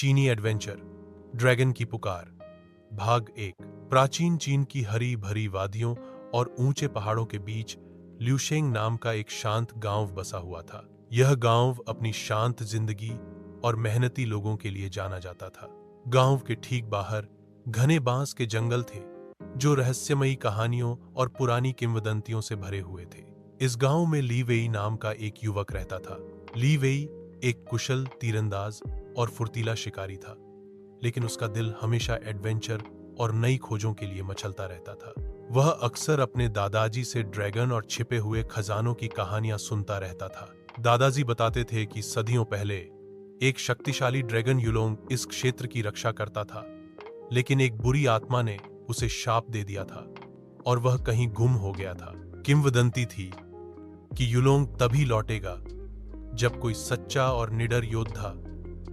चीनी adventure, dragon की पुकार। भाग 1। प्राचीन चीन की हरी भरी वादियों और ऊंचे पहाड़ों के बीच ल्यूशेंग नाम का एक शांत गांव बसा हुआ था। यह गांव अपनी शांत जिंदगी और मेहनती लोगों के लिए जाना जाता था। गांव के ठीक बाहर घने बांस के जंगल थे, जो रहस्यमयी कहानियों और पुरानी किंवदंतियों से भरे हुए थे। इस गांव में ली वेई नाम का एक युवक रहता था। ली वेई एक कुशल तीरंदाज और फुर्तीला शिकारी था, लेकिन उसका दिल हमेशा एडवेंचर और नई खोजों के लिए मचलता रहता था। वह अक्सर अपने दादाजी से ड्रैगन और छिपे हुए खजानों की कहानियां सुनता रहता था। दादाजी बताते थे कि सदियों पहले एक शक्तिशाली ड्रैगन युलोंग इस क्षेत्र की रक्षा करता था, लेकिन एक बुरी आत्मा ने उसे शाप दे दिया था और वह कहीं गुम हो गया था। किंवदंती थी कि युलोंग तभी लौटेगा जब कोई सच्चा और निडर योद्धा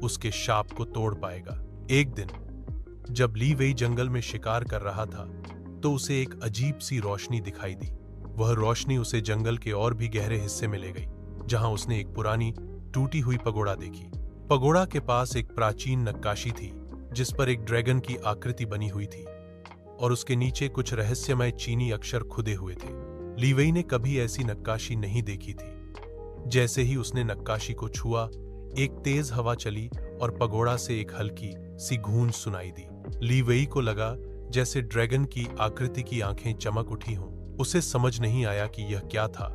उसके शाप को तोड़ पाएगा। एक दिन जब ली वेई जंगल में शिकार कर रहा था, तो उसे एक अजीब सी रोशनी दिखाई दी। वह रोशनी उसे जंगल के और भी गहरे हिस्से में ले गई, जहां उसने एक पुरानी टूटी हुई पगोड़ा देखी। पगोड़ा के पास एक प्राचीन नक्काशी थी, जिस पर एक ड्रैगन की आकृति बनी हुई थी और उसके नीचे कुछ रहस्यमय चीनी अक्षर खुदे हुए थे। ली वेई ने कभी ऐसी नक्काशी नहीं देखी थी। जैसे ही उसने नक्काशी को छुआ, एक तेज हवा चली और पगोड़ा से एक हल्की सी गूंज सुनाई दी। ली वेई को लगा जैसे ड्रैगन की आकृति की आंखें चमक उठी हों। उसे समझ नहीं आया कि यह क्या था,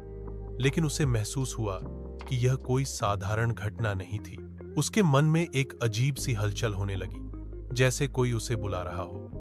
लेकिन उसे महसूस हुआ कि यह कोई साधारण घटना नहीं थी। उसके मन में एक अजीब सी हलचल होने लगी, जैसे कोई उसे बुला रहा हो।